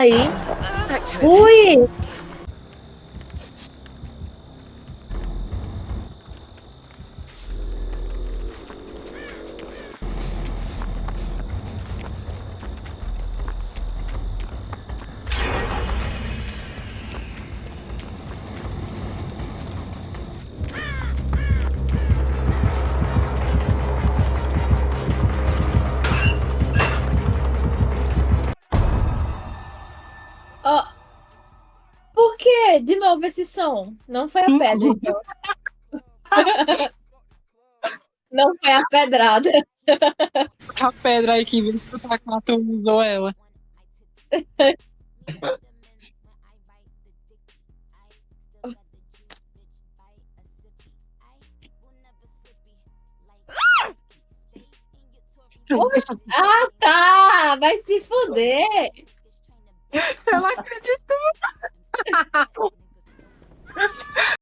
Aí. Back to it. Ui! Ó, por que de novo esse som? Não foi a pedra, então. Não foi a pedrada. A pedra aí que em vez de tu tacar, tu usou ela. Oxe, ah, tá! Vai se fuder! Ela acredita.